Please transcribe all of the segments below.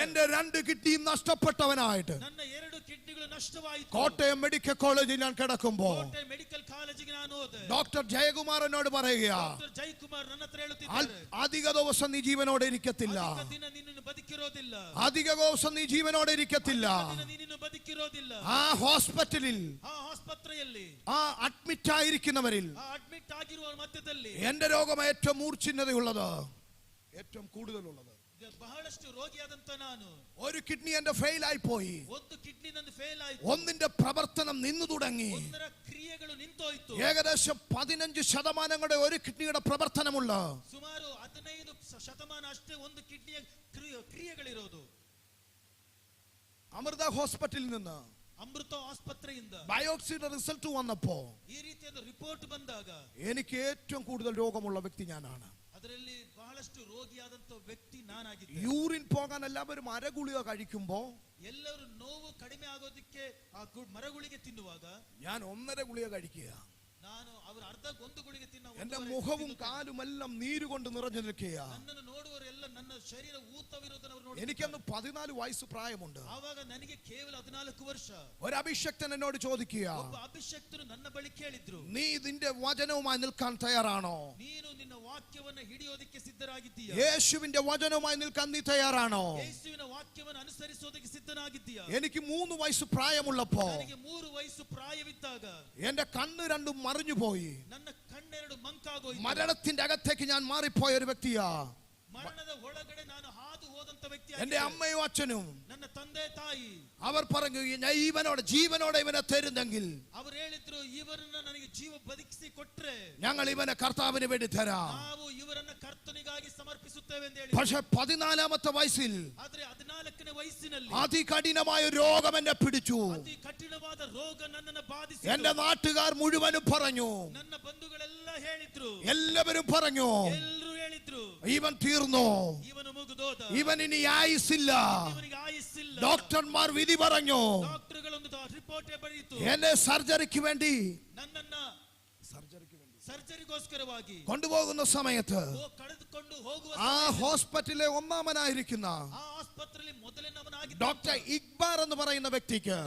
എന്റെ 2 കിഡ്നിയും നഷ്ടപ്പെട്ടവനായിട്ട് കോട്ടയം മെഡിക്കൽ കോളേജിൽ ഞാൻ കിടക്കുമ്പോൾ ഡോക്ടർ ജയകുമാരനോട് പറയുക, അധിക ദിവസം നീ ജീവനോടെ ഇരിക്കത്തില്ല, അധിക ദിവസം നീ ജീവനോടെ ഇരിക്കത്തില്ല. ആ ഹോസ്പിറ്റലിൽ അഡ്മിറ്റ് ആയിരിക്കുന്നവരിൽ എന്റെ രോഗം ഏറ്റവും മൂർച്ഛിന്നതയുള്ളത്, ഏറ്റവും കൂടുതലുള്ളത്. ഒരു കിഡ്നി എന്റെ ഫെയിൽ ആയി പോയി, ഒന്നിന്റെ പ്രവർത്തനം നിന്നു തുടങ്ങി. ഏകദേശം 15% ഒരു കിഡ്നിയുടെ പ്രവർത്തനമുള്ള അമൃത ഹോസ്പിറ്റലിൽ നിന്ന് ബയോപ്സിയുടെ റിസൾട്ട് വന്നപ്പോ എനിക്ക് ഏറ്റവും കൂടുതൽ രോഗമുള്ള വ്യക്തി ഞാനാണ്. യൂറിൻ പോകാൻ എല്ലാവരും അരഗുളിക കഴിക്കുമ്പോ എല്ലാവരും നോവ് കಡಿಮೆ ಆಗೋದಕ್ಕೆ മരഗുളിക തിന്നുವಾಗ ഞാൻ 1.5 ഗുളിക കഴിക്കുക. എന്റെ മുഖവും കാലും എല്ലാം നീരുകൊണ്ട് നിറഞ്ഞു നിൽക്കുക. എനിക്കന്ന് 14 വയസ്സ് പ്രായമുണ്ട്. ഒരു അഭിഷക്തൻ എന്നോട് ചോദിക്കുക, നീ നിന്റെ വചനവുമായി നിൽക്കാൻ തയ്യാറാണോ? യേശുവിന്റെ വചനവുമായി നിൽക്കാൻ നീ തയ്യാറാണോ? എനിക്ക് 3 വയസ്സ് പ്രായമുള്ളപ്പോ എന്റെ കണ്ണ് രണ്ടും മറിഞ്ഞു പോയി. മരണത്തിന്റെ അകത്തേക്ക് ഞാൻ മാറിപ്പോയ ഒരു വ്യക്തിയാ. എന്റെ അമ്മയും അച്ഛനും അവർ പറഞ്ഞു, ജീവനോടെ ഇവനെ തരുന്നെങ്കിൽ ഞങ്ങൾ ഇവനെ കർത്താവിന് വേണ്ടി തരാം. പക്ഷെ 14-ാമത്തെ വയസ്സിൽ അതികഠിനമായ രോഗം എന്നെ പിടിച്ചു. എന്റെ നാട്ടുകാർ മുഴുവനും പറഞ്ഞു, എല്ലാവരും പറഞ്ഞു, ഇവൻ തീർന്നു, ഇവൻ ഇനി ആയുസില്ല. ഡോക്ടർമാർ വിധി പറഞ്ഞു. എന്നെ സർജറിക്ക് വേണ്ടി കൊണ്ടുപോകുന്ന സമയത്ത് ആ ഹോസ്പിറ്റലിലെ ഒന്നാമനായിരിക്കുന്ന ഡോക്ടർ ഇക്ബാൽ എന്ന് പറയുന്ന വ്യക്തിക്ക്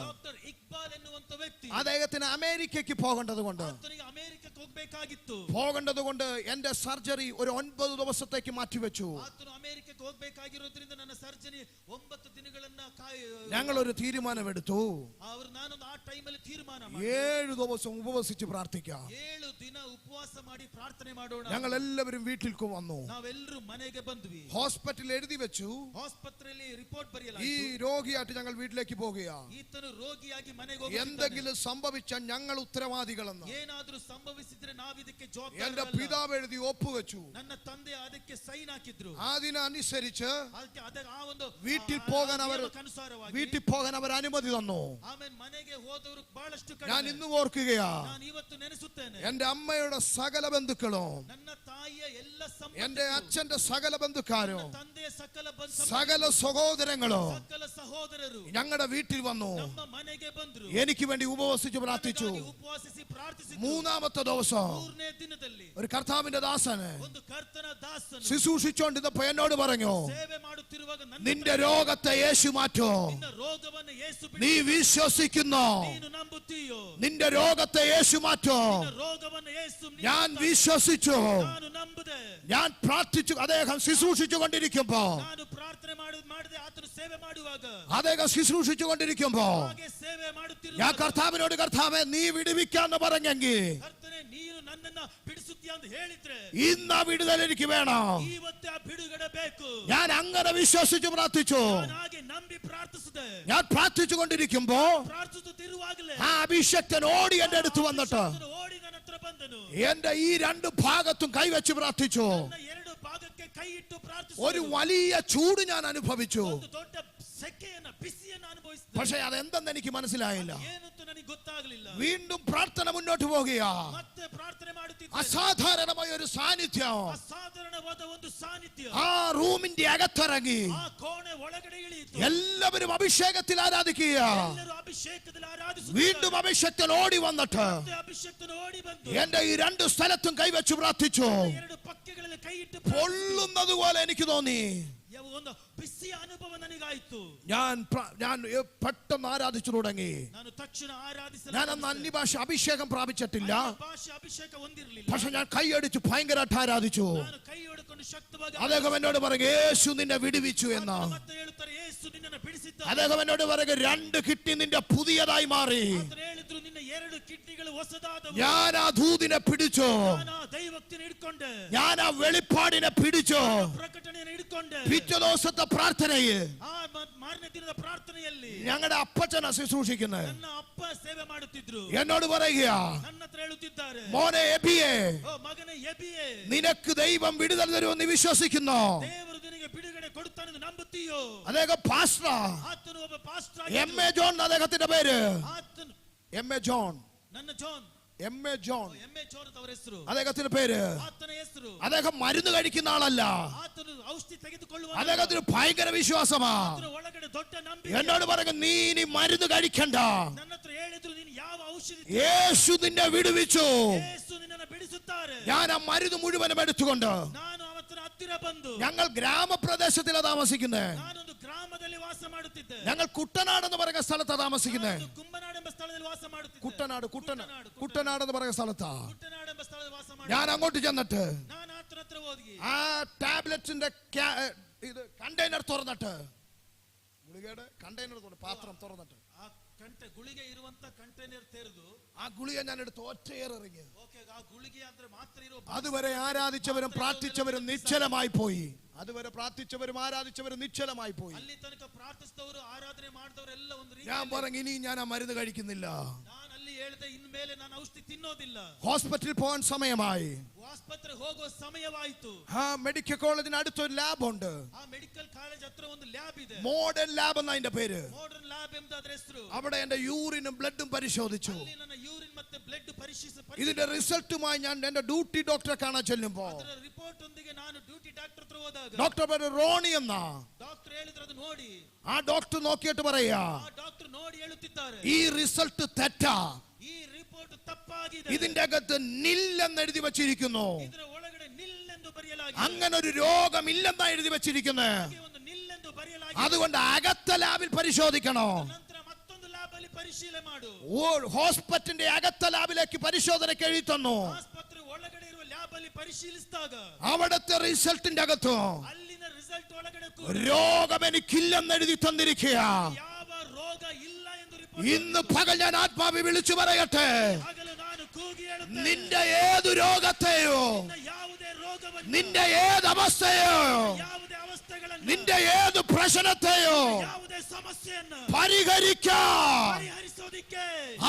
അദ്ദേഹത്തിന് അമേരിക്കയ്ക്ക് പോകേണ്ടതുകൊണ്ട് എന്റെ സർജറി ഒരു 9 ദിവസത്തേക്ക് മാറ്റിവെച്ചു. ഞങ്ങൾ ഒരു തീരുമാനമെടുത്തു, 7 ദിവസം ഉപവസിച്ച് പ്രാർത്ഥിക്കാം. ഞങ്ങൾ എല്ലാവരും വീട്ടിലേക്ക് വന്നു. ഹോസ്പിറ്റലിൽ എഴുതി വെച്ചു, ഈ രോഗിയായിട്ട് ഞങ്ങൾ വീട്ടിലേക്ക് പോകുക. എന്തെങ്കിലും സംഭവിച്ച ഞങ്ങൾ ഉത്തരവാദികളെന്ന് എന്റെ പിതാവ് എഴുതി ഒപ്പുവെച്ചു. അതിനനുസരിച്ച് വീട്ടിൽ പോകാൻ അവർ അനുമതി തന്നു. ഞാൻ ഇന്ന് ഓർക്കുകയാ, എന്റെ അമ്മയുടെ സകല ബന്ധുക്കളും, എന്റെ അച്ഛന്റെ സകല ബന്ധുക്കാരും, സകല സഹോദരങ്ങളും ഞങ്ങളുടെ വീട്ടിൽ വന്നു. എനിക്ക് വേണ്ടി ഉപവസിച്ച് പ്രാർത്ഥിച്ചു. 3-ാമത്തെ ദിവസം ഒരു കർത്താവിന്റെ ദാസന് ശുശ്രൂഷിച്ചോണ്ടിരുന്നപ്പോ എന്നോട് പറഞ്ഞു, നിന്റെ രോഗത്തെ യേശു മാറ്റും. നീ വിശ്വസിക്കുന്നോ? നിന്റെ രോഗത്തെ യേശു മാറ്റും. ഞാൻ വിശ്വസിച്ചു. ഞാൻ പ്രാർത്ഥിച്ചു. അദ്ദേഹം ശുശ്രൂഷിച്ചു കൊണ്ടിരിക്കുമ്പോ ഞാൻ കർത്താവിനോട്, കർത്താവേ നീ വിടുവിക്കാന്ന് പറഞ്ഞെങ്കിൽ ഇന്ന് ആ വിടുതൽ എനിക്ക് വേണം. ഞാൻ അങ്ങനെ വിശ്വസിച്ചു പ്രാർത്ഥിച്ചു. ഞാൻ പ്രാർത്ഥിച്ചു കൊണ്ടിരിക്കുമ്പോ ആ അഭിഷക്തൻ ഓടി എന്റെ അടുത്ത് വന്നിട്ട് എന്റെ ഈ 2 ഭാഗത്തും കൈവച്ച് പ്രാർത്ഥിച്ചു. ഒരു വലിയ ചൂട് ഞാൻ അനുഭവിച്ചു. പക്ഷെ അതെന്തെന്ന് എനിക്ക് മനസ്സിലായില്ല. വീണ്ടും പ്രാർത്ഥന മുന്നോട്ട് പോകുക. അസാധാരണമായ ഒരു സാന്നിധ്യം ആ റൂമിന്റെ അകത്തിറങ്ങി. എല്ലാവരും അഭിഷേകത്തിൽ ആരാധിക്കുക. വീണ്ടും അഭിഷേകത്തിൽ ഓടി വന്നിട്ട് എന്റെ ഈ 2 സ്ഥലത്തും കൈവച്ചു പ്രാർത്ഥിച്ചു. പൊള്ളുന്നത് പോലെ എനിക്ക് തോന്നി. ಒಂದು ಬಿಸಿಯ ಅನುಭವ ನನಗಾಯಿತು. ഞാൻ പെട്ടെന്ന് ആരാധിച്ചു തുടങ്ങി. ನಾನು ತಕ್ಷಣ ಆರಾಧಿಸಲು ഞാൻ അന്ന് അന്യഭാഷ അഭിഷേകം പ്രാപിച്ചിട്ടില്ല. ಭಾಷೆ ಅಭಿಷೇಕ ಹೊಂದಿರಲಿಲ್ಲ. പക്ഷെ ഞാൻ കൈയടിച്ച് ഭയങ്കരമായിട്ട് ആരാധിച്ചു. ನಾನು ಕೈ ಹೊಡೆಕೊಂಡು ಶಕ್ತವಾಗಿ അദ്ദേഹം എന്നോട് പറഞ്ഞു യേശു നിന്നെ വിടുവിച്ചു എന്ന്. ಮತ್ತೆ ಹೇಳುತ್ತಾರೆ ಯೇಸು ನಿನ್ನನ್ನು ಬಿಡಿಸಿದ್ದಾನೆ. അദ്ദേഹം എന്നോട് പറഞ്ഞു 2 കിഡ്നി നിന്റെ പുതിയതായി മാറി. ಆತನು ಹೇಳಿದ್ರು ನಿನ್ನ 2 ಕಿಡ್ನಿಗಳು ಹೊಸದಾದವು. ഞാൻ ആ ദൂതിനെ പിടിച്ചു. ನಾನು ಆ ದೈವಕ್ತಿನ ಹಿಡ್ಕೊಂಡೆ. ഞാൻ ആ വെളിപ്പാടിനെ പിടിച്ചു. ಪ್ರಕಟಣೆಯನ್ನು ಹಿಡ್ಕೊಂಡೆ. പിറ്റേ ദിവസത്തെ പ്രാർത്ഥനയിൽ ಆ ಮಾರನೇ ದಿನದ ಪ್ರಾರ್ಥನೆಯಲ್ಲಿ ഞങ്ങളുടെ അപ്പച്ചനെ ശുശ്രൂഷിക്കുന്നത് ನನ್ನ ಅಪ್ಪ ಸೇವೆ ಮಾಡುತ್ತಿದ್ರು. എന്നോട് പറയുക, ನನ್ನ ಹತ್ರ ಹೇಳುತ್ತಿದ್ದಾರೆ, മോനെ എബിയെ, ಓ ಮಗನೇ ಎಬಿಯೇ, നിനക്ക് ദൈവം വിടുതൽ തരുമെന്ന് വിശ്വസിക്കുന്നു. ದೇವರು ನಿನಗೆ ಬಿಡುಗಡೆ ಕೊಡುತ್ತಾನೆಂದು ನಂಬುತ್ತೀಯೋ? അദ്ദേഹം പാസ്റ്റർ. ಆತನು ಒಬ್ಬ ಪಾಸ್ಟರ್ എം.എ. ജോൺ അദ്ദേഹത്തിന്റെ പേര്. ಆತನು എം.എ. ജോൺ. ನನ್ನ ಜಾನ್. എം.എ. ജോൺ ಎಮ್ಮೆ ಜೋನ್ ಅವರ ಹೆಸರು. അദ്ദേഹത്തിന്റെ പേര്. ಆತನ ಹೆಸರು. അദ്ദേഹം മരുന്ന് കഴിക്കുന്ന ആളല്ല. ಆತನು ಔಷಧಿ ತೆಗೆದುಕೊಳ್ಳುವ. അദ്ദേഹത്തിന് ഭയങ്കര വിശ്വാസമാ. ಆತನ ಒಳಗಡೆ ದೊಡ್ಡ ನಂಬಿಕೆ. എന്നോട് പറഞ്ഞു, നീ ഇനി മരുന്ന് കഴിക്കണ്ട. ನನ್ನ ಹತ್ರ ಹೇಳಿದ್ರು, ನೀನು ಯಾವ ಔಷಧಿ യേശു നിന്നെ വിടുവിച്ചു. ಯೇಸು ನಿನ್ನನ್ನು ಬಿಡಿಸುತ್ತಾರೆ. ഞാൻ ആ മരുന്ന് മുഴുവനും എടുത്തുകൊണ്ട് ನಾನು ಅವತ್ತನ ಹತ್ತಿರ ಬಂದು, ഞങ്ങൾ ഗ്രാമപ്രദേശത്തിലാണ് താമസിക്കുന്നത്. ನಾನೊಂದು ಗ್ರಾಮದಲ್ಲಿ ವಾಸ ಮಾಡುತ್ತಿದ್ದೆ. ഞങ്ങൾ കുട്ടനാട് എന്ന് പറയുന്ന സ്ഥലത്താണ് താമസിക്കുന്നത്. ನಾನು ಕುಂಬನಾಡ್ ಎಂಬ ಸ್ಥಳದಲ್ಲಿ ವಾಸ ಮಾಡುತ್ತಿದ್ದೆ. കുട്ടനാട് എന്ന് പറയുന്ന സ്ഥലത്താ. ಕುಟ್ಟನಾಡ್ ಎಂಬ ಸ್ಥಳದಲ್ಲಿ ವಾಸ ಮಾಡಿ ഞാൻ അങ്ങോട്ട് ചെന്നിട്ട് ನಾನು ಆತನ ಹತ್ರ ಹೋಗಿ ആ ടാബ്ലറ്റിന്റെ ഇത് കണ്ടെയ്നർ തുറന്നിട്ട്, ഗുളികയുടെ കണ്ടെയ്നർ പാത്രം തുറന്നിട്ട് ಆ ಗುಳಿಗೆ ಇರುವಂತ ಕಂಟೈನರ್ ತೆರೆದು ആ ഗുളിക ഞാൻ എടുത്ത് ഒറ്റയേറിറങ്ങി. ಓಕೆ, ಆ ಗುಳಿಗೆ ಅಂದ್ರೆ ಮಾತ್ರ ಇರೋ. അതുവരെ ആരാധിച്ചവരും പ്രാർത്ഥിച്ചവരും നിശ്ചലമായി പോയി. അതുവരെ പ്രാർത്ഥിച്ചവരും ആരാധിച്ചവരും നിശ്ചലമായി പോയി. ಅಲ್ಲಿ ತನಕ ಪ್ರಾರ್ಥಿಸಿದವರು ಆರಾಧನೆ ಮಾಡಿದವರೆಲ್ಲ ಒಂದು ರೀತಿ. ഞാൻ പറഞ്ഞു, ഇനി ഞാൻ ആ മരുന്ന് കഴിക്കുന്നില്ല. ನಾನು ಅಲ್ಲಿ ಹೇಳಿದೆ, ಇನ್ಮೇಲೆ ನಾನು ಔಷಧಿ ತಿನ್ನೋದಿಲ್ಲ. ഹോസ്പിറ്റലിൽ പോകാൻ സമയമായി. ಆಸ್ಪತ್ರೆಗೆ ಹೋಗೋ ಸಮಯವಾಯಿತು. ആ മെഡിക്കൽ കോളേജിന് അടുത്തൊരു ലാബ് ഉണ്ട്. ಆ ಮೆಡಿಕಲ್ ಕಾಲೇಜ್ ಹತ್ರ ಒಂದು ಲ್ಯಾಬ್ ಇದೆ. മോഡേൺ ലാബ് എന്ന അതിന്റെ പേര്. ಮಾಡರ್ನ್ ಲ್ಯಾಬ್ ಎಂಬ ಅದರ ಹೆಸರು. അവിടെ എന്റെ യൂറിനും ബ്ലഡും പരിശോധിച്ചു. ಅಲ್ಲಿ ನನ್ನ ಯೂರಿನ್ ಮತ್ತೆ ಬ್ಲಡ್ ಪರಿಶೀಲಿಸಿ ഇതിന്റെ റിസൾട്ടുമായി ഞാൻ എന്റെ ഡ്യൂട്ടി ഡോക്ടറെ കാണാൻ ചെല്ലുമ്പോ ಅದರ ರಿಪೋರ್ಟ್ ಒಂದಿಗೆ ನಾನು ಡ್ಯೂಟಿ ಡಾಕ್ಟರ್ ಹತ್ರ ಹೋದಾಗ ഡോക്ടർ പേര് റോണി എന്നാ. ಡಾಕ್ಟರ್ ಹೇಳಿದ್ರು ಅದು ನೋಡಿ. ആ ഡോക്ടർ നോക്കിയിട്ട് പറയാ, ಆ ಡಾಕ್ಟರ್ ನೋಡಿ ಹೇಳುತ್ತಿದ್ದಾರೆ, ഈ റിസൾട്ട് തെറ്റാ. ಈ ರಿಪೋರ್ಟ್ ತಪ್ಪಾಗಿದೆ. ഇതിന്റെ അകത്ത് നില്ലെന്ന് എഴുതി വെച്ചിരിക്കുന്നു. ಇದರ ಒಳಗಡೆ ನಿಲ್ ಎಂದು ಬರೆಯಲಾಗಿದೆ. അങ്ങനെ ഒരു രോഗം ഇല്ലെന്നാ എഴുതി വെച്ചിരിക്കുന്നത്. ಒಂದು ನಿಲ್ ಎಂದು ಬರೆಯಲಾಗಿದೆ. അതുകൊണ്ട് അകത്തെ ലാബിൽ പരിശോധിക്കണോ. ನಂತರ ಮತ್ತೊಂದು ಲ್ಯಾಬ್ ಅಲ್ಲಿ ಪರಿಶೀಲನೆ ಮಾಡು. ഹോസ്പിറ്റലിന്റെ അകത്തെ ലാബിലേക്ക് പരിശോധനയ്ക്ക് എഴുതി തന്നു. ಆಸ್ಪತ್ರೆ ಒಳಗಡೆ ಇರುವ ಲ್ಯಾಬ್ ಅಲ್ಲಿ ಪರಿಶೀಲಿಸಿದಾಗ അവിടുത്തെ റിസൾട്ടിന്റെ അകത്ത് ಅಲ್ಲಿನ ರಿಸಲ್ಟ್ ಒಳಗಡೆ രോഗം എനിക്കില്ലെന്ന് എഴുതി തന്നിരിക്കുക. ಯಾವ ರೋಗ ಇಲ್ಲ ಎಂದು ഇന്ന് പകൽ ഞാൻ ആത്മാവി വിളിച്ചു പറയട്ടെ, ಹಗಲು ನಾನು ಕೂಗಿ ಹೇಳುತ್ತೇನೆ, നിന്റെ ഏതു രോഗത്തെയോ, ಯಾವುದೇ ರೋಗವನ್ನು, നിന്റെ ഏത് അവസ്ഥയോ, ಯಾವುದೇ ಅವಸ್ಥೆಗಳನ್ನು, നിന്റെ ഏത് പ്രശ്നത്തെയോ ಯಾವುದೇ ಸಮಸ್ಯೆಯನ್ನು പരിഹരിക്കാൻ ಪರಿಹರಿಸೋದಿಕ್ಕೆ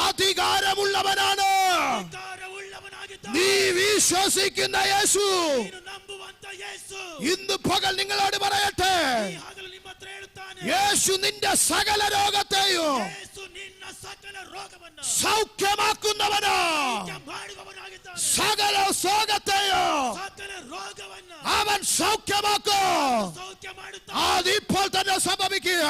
അധികാരമുള്ളവനാണ് ಅಧಿಕಾರವುಳ್ಳವನಾಗಿದ್ದಾನೆ. നീ വിശ്വസിക്കുന്ന യേശു. ನೀನು ನಂಬುವಂತ ಯೇಸು ഇന്ന് പകൽ നിങ്ങളോട് പറയട്ടെ, ಈ ಹಗಲು ನಿಮ್ಮ ಹತ್ರ ಹೇಳುತ್ತಾನೆ, യേശു നിന്റെ സകല രോഗത്തെയോ ಯೇಸು ನಿನ್ನ ಸಕಲ ರೋಗವನ್ನು സൗഖ്യമാക്കുന്നവനോ. ಮಾಡುವವನಾಗಿದ್ದಾನೆ. സകല രോഗത്തെയോ ಸಕಲ ರೋಗವನ್ನು അവൻ സൗഖ്യമാക്കും. ಸೌಖ್ಯ ಮಾಡುತ್ತಾನೆ. അതിപ്പോൾ തന്നെ സംഭവിക്കുക.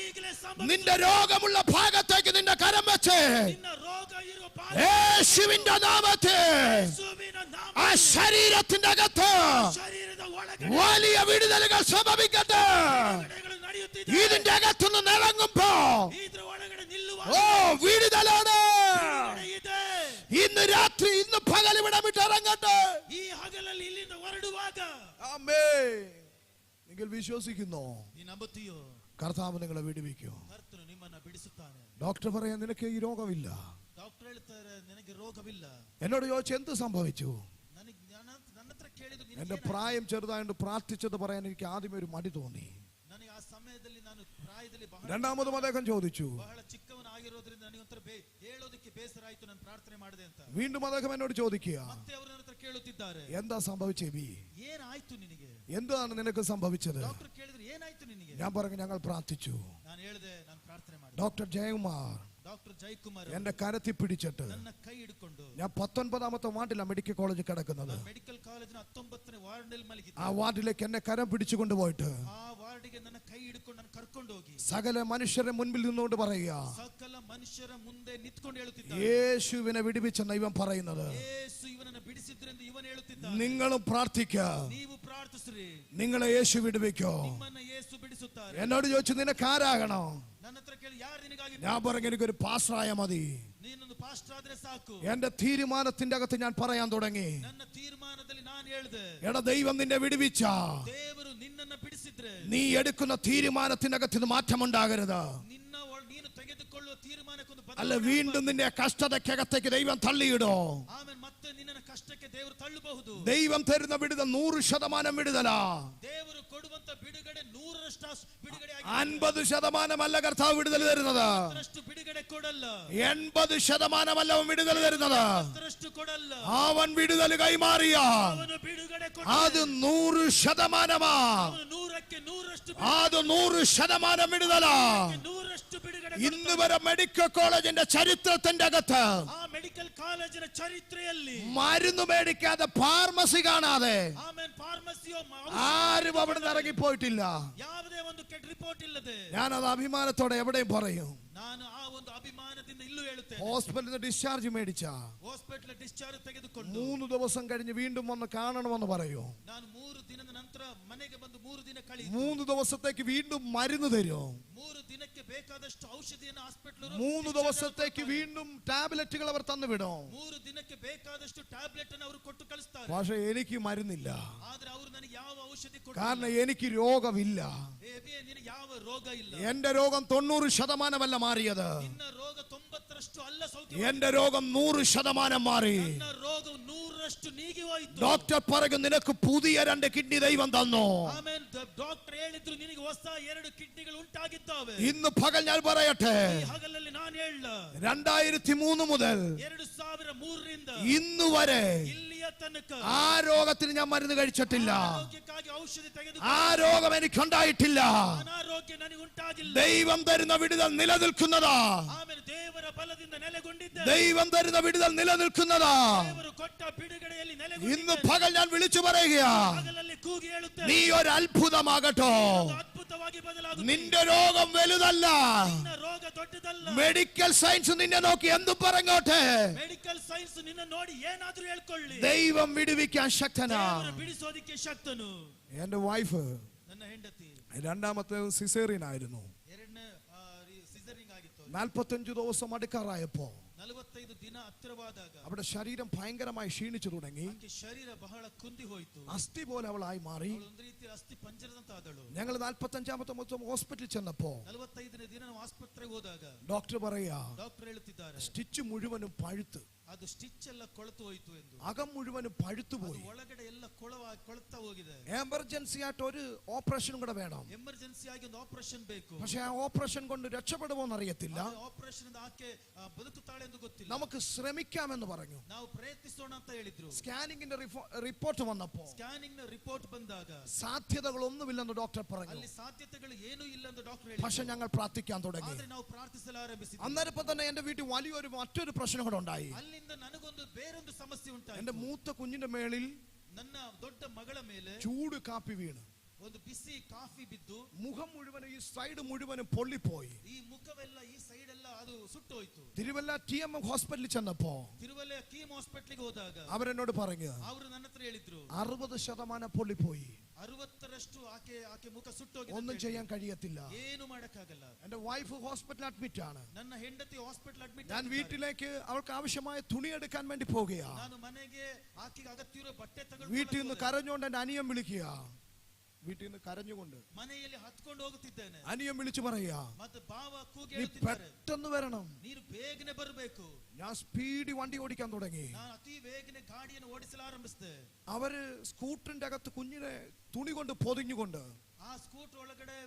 ಈಗಲೇ നിന്റെ രോഗമുള്ള ഭാഗത്തേക്ക് നിന്റെ കരം വെച്ച് ನಿನ್ನ ರೋಗ ಇರುವ ಭಾಗ യേശുവിന്റെ നാമത്തിൽ ಯೇಸುವಿನ ನಾಮ ആ ശരീരത്തിന്റെ അകത്ത് ಶರೀರದ ಒಳಗಡೆ വലിയ വിടുതലുകൾ സംഭവിക്കട്ടെ. ಬಿಡುಗಡೆಗಳು ನಡೆಯುತ್ತಿದೆ. ഇതിന്റെ അകത്തുനിന്ന് ഇറങ്ങുമ്പോ ಇದರ ಒಳಗಡೆ ನಿಲ್ಲುವ ഓ വിടുതലാണ്. ಬಿಡುಗಡೆ ಇದೆ. ഇന്ന് രാത്രി ഇന്ന് പകൽ ഇവിടെ വിട്ട് ഇറങ്ങട്ടെ. ಈ ಹಗಲಲ್ಲಿ ಇಲ್ಲಿಂದ ಹೊರಡುವಾಗ നിങ്ങൾ വിശ്വസിക്കുന്നോ? ನೀ ನಂಬುತ್ತೀಯೋ? കർത്താവ് നിങ്ങളെ വിടുവിക്കോ. ಕರ್ತನು ನಿಮ್ಮನ್ನ ಬಿಡಿಸುತ್ತಾನೆ. ഡോക്ടർ പറയാൻ നിനക്ക് ഈ രോഗമില്ല. ಡಾಕ್ಟರ್ ಹೇಳ್ತಾರೆ, ನಿನಗೆ ರೋಗವಿಲ್ಲ. എന്നോട് ചോദിച്ചു എന്ത് സംഭവിച്ചു. ನನ್ನ ಹತ್ರ ಕೇಳಿದ್ರು, എന്റെ പ്രായം ചെറുതായിട്ട് പ്രാർത്ഥിച്ചത് പറയാൻ എനിക്ക് ആദ്യമേ ഒരു മടി തോന്നി. ನನಗೆ ಆ ಸಮಯದಲ್ಲಿ ನಾನು ಪ್ರಾಯದಲ್ಲಿ രണ്ടാമതും അദ്ദേഹം ചോദിച്ചു. ಬಹಳ ಚಿಕ್ಕವನಾಗಿರೋದ್ರಿಂದ ನನಗೊಂಥರ ಹೇಳೋದಕ್ಕೆ ಬೇಸರ ಆಯ್ತು, ನಾನು ಪ್ರಾರ್ಥನೆ ಮಾಡಿದೆ ಅಂತ. വീണ്ടും അദ്ദേഹം എന്നോട് ചോദിക്കുക, ಮತ್ತೆ ಅವರು ನನ್ನ ಹತ್ರ ಕೇಳುತ್ತಿದ್ದಾರೆ, എന്താ സംഭവിച്ചേ ബി, ಏನಾಯ್ತು ನಿನಗೆ? എന്താണ് നിനക്ക് സംഭവിച്ചത്? ಡಾಕ್ಟರ್ ಕೇಳಿದ್ರು, ಏನಾಯ್ತು ನಿನಗೆ? ഞാൻ പറഞ്ഞു ഞങ്ങൾ പ്രാർത്ഥിച്ചു. ನಾನು ಹೇಳಿದೆ, ನಾನು ಪ್ರಾರ್ಥನೆ ಮಾಡಿದೆ. ഡോക്ടർ ജയകുമാർ ಡಾಕ್ಟರ್ ಜಯಕುಮಾರ್ എന്റെ കരത്തിൽ പിടിച്ചിട്ട് ನನ್ನ ಕೈ ಹಿಡ್ಕೊಂಡು, ഞാൻ 19ാമത്തെ വാർഡിലാണ് മെഡിക്കൽ കോളേജിൽ കിടക്കുന്നത്. ಮೆಡಿಕಲ್ ಕಾಲೇಜಿನ 19ನೇ ವಾರ್ಡ್ನಲ್ಲಿ ಮಲಗಿದ್ದೆ. ആ വാർഡിലേക്ക് എന്നെ കരം പിടിച്ചു കൊണ്ടുപോയിട്ട് ಆ ವಾರ್ಡಿಗೆ ನನ್ನ ಕೈ ಹಿಡ್ಕೊಂಡು ನನ್ನ ಕರ್ಕೊಂಡು ಹೋಗಿ സകല മനുഷ്യരെ മുൻപിൽ നിന്നുകൊണ്ട് പറയുക, ಸಕಲ ಮನುಷ್ಯರ ಮುಂದೆ ನಿಂತ್ಕೊಂಡು ಹೇಳುತ್ತಿದ್ದಾರೆ, യേശുവിനെ വിടുവിച്ചെന്ന ഇവൻ പറയുന്നത്. ಯೇಸು ಇವನನ್ನು ಬಿಡಿಸಿದ್ರೆಂದು ಇವನು ಹೇಳುತ್ತಿದ್ದಾನೆ. നിങ്ങളും പ്രാർത്ഥിക്കുക, ನೀವು ಪ್ರಾರ್ಥಿಸಿ, ಪ್ರಾರ್ಥಿಸ್ರಿ, നിങ്ങളെ യേശു വിടുവിക്കോ. ನಿಮ್ಮನ್ನ ಯೇಸು ಬಿಡಿಸುತ್ತಾರೆ. എന്നോട് ചോദിച്ചു നിനക്ക് ആരാകണോ? ನನ್ನ ಹತ್ರ ಕೇಳಿ ಯಾರು ನಿನಗಾಗಿ? ഞാൻ പറഞ്ഞു എനിക്കൊരു പാസ്റ്ററായ മതി. ನೀನೊಂದು ಪಾಸ್ಟರ್ ಆದ್ರೆ ಸಾಕು. എന്റെ തീരുമാനത്തിന്റെ അകത്ത് ഞാൻ പറയാൻ തുടങ്ങി, ನನ್ನ ತೀರ್ಮಾನದಲ್ಲಿ ನಾನು ಹೇಳಿದೆ, എടാ ദൈവം നിന്നെ വിടുവിച്ച, ದೇವರು ನಿನ್ನನ್ನ ಬಿಡಿಸಿದ್ರೆ നീ എടുക്കുന്ന തീരുമാനത്തിന്റെ അകത്ത് മാറ്റമുണ്ടാകരുത്. ನೀನು ತೆಗೆದುಕೊಳ್ಳುವ ತೀರ್ಮಾನಕ್ಕೊಂದು അല്ല വീണ്ടും നിന്നെ കഷ്ടതയ്ക്കകത്തേക്ക് ദൈവം തള്ളിയിടോ. ಆಮೇಲೆ ಮತ್ತೆ ನಿನ್ನನ್ನ കഷ്ടಕ್ಕೆ ದೇವರು ತಳ್ಳಬಹುದು. ദൈവം തരുന്ന വിടുതൽ 100% വിടുതലാ. ದೇವರು ಕೊಡುವಂತ ಬಿಡುಗಡೆ 100% ಬಿಡುಗಡೆ ಆಗಿದೆ. 50% അല്ല കർത്താവ് വിടുതൽ തരുന്നത്. 100% ಬಿಡುಗಡೆ ಕೊಡಲ್ಲ. 80% അല്ല അവൻ വിടുതൽ തരുന്നത്. 100% ಕೊಡಲ್ಲ. അവൻ വിടുതൽ കൈമാറിയ ಅವನು ಬಿಡುಗಡೆ ಕೊಡ, അത് 100%. ಅವನು 100ಕ್ಕೆ 100% അത് 100% വിടുതലാ. 100% ಬಿಡುಗಡೆ. ഇന്ന് വരെ മെഡിക്കൽ കോളേജിന്റെ ചരിത്രത്തിന്റെ അകത്ത് ಆ ಮೆಡಿಕಲ್ ಕಾಲೇಜಿನ ಚರಿತ್ರೆಯಲ್ಲಿ മരുന്ന് മേടിക്കാതെ ഫാർമസി കാണാതെ ಆಮೇಲೆ ಫಾರ್ಮಸಿಯೋ ആരും അവിടെ നിന്ന് ഇറങ്ങിപ്പോയിട്ടില്ല. ಯಾವುದೇ ಒಂದು ಕೆಟ್ಟ ರಿಪೋರ್ಟ್ ಇಲ್ಲದೆ ഞാനത് അഭിമാനത്തോടെ എവിടെയും പറയും. ನಾನು ಆ ಒಂದು ಅಭಿಮಾನದಿಂದ ಇಲ್ಲೂ ಹೇಳುತ್ತೇನೆ. ഹോസ്പിറ്റലിൽ നിന്ന് ഡിസ്ചാർജ് മേടിച്ച ಹಾಸ್ಪಿಟಲ್ ಡಿಸ್ಚಾರ್ಜ್ ತೆಗೆದುಕೊಂಡು 3 ദിവസം കഴിഞ്ഞ് വീണ്ടും വന്ന് കാണണമെന്ന് പറയൂ. ನಾನು 3 ದಿನದ ನಂತರ ಮನೆಗೆ ಬಂದು 3 ದಿನ ಕಳೆಯಿತು. 3 ദിവസത്തേക്ക് വീണ്ടും മരുന്ന് തരും. 3 ದಿನಕ್ಕೆ ಬೇಕಾದಷ್ಟು ಔಷಧಿಯನ್ನು ಹಾಸ್ಪಿಟಲ್ 3 ദിവസത്തേക്ക് വീണ്ടും ടാബ്ലറ്റുകൾ അവർ തന്നുവിടും. 3 ದಿನಕ್ಕೆ ಬೇಕಾದಷ್ಟು ಟ್ಯಾಬ್ಲೆಟ್ ಅನ್ನು ಅವರು ಕೊಟ್ಟು ಕಳಿಸ್ತಾರೆ. പക്ഷെ എനിക്ക് മരുന്നില്ല. ಆದ್ರೆ ಅವರು ನನಗೆ ಯಾವ ಔಷಧಿ കാരണം എനിക്ക് രോഗമില്ല. ನಿನಗೆ ಯಾವ ರೋಗ ಇಲ್ಲ. എന്റെ രോഗം 90% മാറിയത്. ನಿನ್ನ ರೋಗ 90% ಅಲ್ಲ ಸೌಖ್ಯ. എന്റെ രോഗം 100% മാറി. ನಿನ್ನ ರೋಗ 100% ನೀಗಿ ಹೋಯಿತು. ഡോക്ടർ പറയും നിനക്ക് പുതിയ 2 കിഡ്നി ദൈവം തന്നു. ಆಮೇಲೆ ಡಾಕ್ಟರ್ ಹೇಳಿದ್ರು ನಿನಗೆ ಹೊಸ 2 ಕಿಡ್ನಿಗಳು ಉಂಟಾಗಿದ್ದಾವೆ. ഇന്ന് പകൽ ഞാൻ പറയട്ടെ, ಈ ಹಗಲಲ್ಲಿ ನಾನು ಹೇಳ 2003 മുതൽ 2003 ರಿಂದ ഇന്ന് വരെ ಇಲ್ಲಿಯ ತನಕ ആ രോഗത്തിന് ഞാൻ മരുന്ന് കഴിച്ചിട്ടില്ല. ಆರೋಗ್ಯಕ್ಕಾಗಿ ಔಷಧಿ ತೆಗೆದು ആ രോഗം എനിക്കുണ്ടായിട്ടില്ല. ಅನಾರೋಗ್ಯ ನನಗೆ ಉಂಟಾಗಿಲ್ಲ. ദൈവം തരുന്ന വിടുതൽ നിലനിൽക്കുന്നതാ. ಆಮೇಲೆ ದೇವರ ಬಲದಿಂದ ನೆಲೆಗೊಂಡಿದ್ದೆ. ദൈവം തരുന്ന വിടുതൽ നിലനിൽക്കുന്നതാ. ದೇವರು ಕೊಟ್ಟ ಬಿಡುಗಡೆಯಲ್ಲಿ ഇന്ന് ನೆಲೆಗೊಂಡಿದ್ದೆ. പകൽ ഞാൻ വിളിച്ചു പറയുകയാ, ಹಗಲಲ್ಲಿ ಕೂಗಿ ಹೇಳುತ್ತೇನೆ, നീ ഒരു അത്ഭുതമാകട്ടോ. ಅದ್ಭುತವಾಗಿ ಬದಲಾಗುತ್ತೆ. നിന്റെ രോഗം വലുതല്ല. ನಿನ್ನ ರೋಗ ದೊಡ್ಡದಲ್ಲ. മെഡിക്കൽ സയൻസ് നിന്നെ നോക്കി എന്തും പറഞ്ഞോട്ടെ, ಮೆಡಿಕಲ್ ಸೈನ್ಸ್ ನಿನ್ನ ನೋಡಿ ಏನಾದ್ರೂ ಹೇಳ್ಕೊಳ್ಳಿ, ദൈവം വിടുവിക്കാൻ ശക്തനാ. ದೇವರು ಬಿಡಿಸೋದಿಕ್ಕೆ ಶಕ್ತನು. എന്റെ വൈഫ് ನನ್ನ ಹೆಂಡತಿ രണ്ടാമത്തെ സിസേറിയൻ ആയിരുന്നു. ಎರಡನೇ ಸಿಸರಿಂಗ್ ಆಗಿತ್ತು. 45 ദിവസം അടുക്കാറായപ്പോ 45 ದಿನ ಹತ್ತಿರವಾದಾಗ അവിടെ ശരീരം ഭയങ്കരമായി ക്ഷീണിച്ചു തുടങ്ങി. ಆಕೆ ಶರೀರ ಬಹಳ ಕುಂದಿ ಹೋಯಿತು. അസ്ഥി പോലെ അവളായി മാറി. ಅವಳು ಒಂದು ರೀತಿ ಅಸ್ಥಿ ಪಂಜರದಂತಾದಳು. ഞങ്ങൾ 45ാമത്തെ ദിവസം ഹോസ്പിറ്റലിൽ ചെന്നപ്പോ 45ನೇ ದಿನ ನಾವು ಆಸ್ಪತ್ರೆಗೆ ಹೋದಾಗ ഡോക്ടർ പറയാ, ಡಾಕ್ಟರ್ ಹೇಳುತ್ತಿದ್ದಾರೆ, സ്റ്റിച്ച് മുഴുവനും പഴുത്ത്, ಅದು ಸ್ಟಿಚ್ ಎಲ್ಲ ಕೊಳೆತು ಹೋಯಿತು ಎಂದು. അകം മുഴുവനും പഴുത്തു ಅದು പോയി. ಒಳಗಡೆ ಎಲ್ಲ ಕೊಳೆತಾ ಹೋಗಿದೆ. എമർജൻസി ആയിട്ട് ഒരു ഓപ്പറേഷനും കൂടെ വേണം. ಎಮರ್ಜೆನ್ಸಿ ಆಗಿ ಒಂದು ಆಪರೇಷನ್ ಬೇಕು. പക്ഷെ ആ ഓപ്പറേഷൻ കൊണ്ട് രക്ഷപ്പെടുമോന്ന് അറിയത്തില്ല. ಆಪರೇಷನ್ ಇಂದ ಆಕೆ ಬದುಕುತ್ತಾಳೆ ಎಂದು ಗೊತ್ತಿಲ್ಲ. നമുക്ക് ശ്രമിക്കാമെന്ന് പറഞ്ഞു. ನಾವು ಪ್ರಯತ್ನಿಸೋಣ ಅಂತ ಹೇಳಿದ್ರು. സ്കാനിങ്ങിന്റെ റിപ്പോർട്ട് വന്നപ്പോ ಸ್ಕ್ಯಾನಿಂಗ್ ನ ರಿಪೋರ್ಟ್ ಬಂದಾಗ സാധ്യതകളൊന്നുമില്ലെന്ന് ഡോക്ടർ പറഞ്ഞു. ಅಲ್ಲಿ ಸಾಧ್ಯತೆಗಳು ಏನೂ ಇಲ್ಲ ಎಂದು ಡಾಕ್ಟರ್ ಹೇಳಿದ್ರು. പക്ഷെ ഞങ്ങൾ പ്രാർത്ഥിക്കാൻ തുടങ്ങി. ಆದ್ರೆ ನಾವು ಪ್ರಾರ್ಥಿಸಲು ಆರಂಭಿಸಿದ್ವಿ. അന്നേരപ്പം തന്നെ എന്റെ വീട്ടിൽ വലിയൊരു മറ്റൊരു പ്രശ്നം കൂടെ ഉണ്ടായി. ಅಲ್ಲಿಂದ ನನಗೊಂದು ಬೇರೊಂದು ಸಮಸ್ಯೆ ಉಂಟಾಯಿತು. എന്റെ മൂത്ത കുഞ്ഞിന്റെ മേളിൽ ನನ್ನ ದೊಡ್ಡ ಮಗಳ ಮೇಲೆ ചൂട് കാപ്പി വീണ് ಒಂದು ಬಿಸಿ ಕಾಫಿ ಬಿದ್ದು മുഖം മുഴുവനും ഈ സൈഡ് മുഴുവനും പൊള്ളിപ്പോയി. ಈ ಮುಖವೆಲ್ಲ ಈ ಸೈಡ್ ಎಲ್ಲ ಅದು ಸುಟ್ಟೋಯ್ತು. തിരുവല്ല TMM ഹോസ്പിറ്റലിൽ ചെന്നപ്പോ ತಿರುವಲೆ ಕೀಮ್ ಹಾಸ್ಪಿಟಲ್ಗೆ ಹೋದಾಗ അവരെന്നോട് പറഞ്ഞു ಅವರು ನನ್ನ ಹತ್ರ ಹೇಳಿದ್ರು 60% പൊള്ളിപ്പോയി, 60% ಆಕೆ ಮುಖ ಸುಟ್ಟೋಗಿದೆ, ഒന്നും ചെയ്യാൻ കഴിയത്തില്ല. ಏನು ಮಾಡಕ್ಕಾಗಲ್ಲ. എന്റെ വൈഫ് ഹോസ്പിറ്റലിൽ അഡ്മിറ്റ് ആണ്. ನನ್ನ ಹೆಂಡತಿ ಹಾಸ್ಪಿಟಲ್ ಅಡ್ಮಿಟ್. ഞാൻ വീട്ടിലേക്ക് അവൾക്ക് ആവശ്യമായ തുണി എടുക്കാൻ വേണ്ടി പോകുകയാ. ನಾನು ಮನೆಗೆ ಆಕೆಗೆ ಅಗತ್ಯವಿರುವ ಬಟ್ಟೆ വീട്ടിൽ നിന്ന് ತಗೊಂಡು കരഞ്ഞുകൊണ്ട് എന്റെ അനിയൻ വിളിക്കുക. വീട്ടിൽ നിന്ന് കരഞ്ഞുകൊണ്ട് ಮನೆಯಲ್ಲಿ ಹತ್ಕೊಂಡು ಹೋಗುತ್ತಿದ್ದೇನೆ. അനിയൻ വിളിച്ചു പറയാ, ಮತ್ತೆ ಭಾವ ಕೂಗಿ നീ ಹೇಳುತ್ತಿದ್ದಾರೆ, പെട്ടെന്ന് വരണം. ನೀನು ಬೇಗನೆ ಬರಬೇಕು. ഞാൻ സ്പീഡ് വണ്ടി ഓടിക്കാൻ തുടങ്ങി. ನಾನು ಅತಿ ಬೇಗನೆ ಗಾಡಿಯನ್ನು ಓಡಿಸಲು ಆರಂಭಿಸಿದೆ. അവര് സ്കൂട്ടറിന്റെ അകത്ത് കുഞ്ഞിനെ തുണി കൊണ്ട് പൊതിഞ്ഞുകൊണ്ട് ಆ ಸ್ಕೂಟರ್ ಒಳಗಡೆ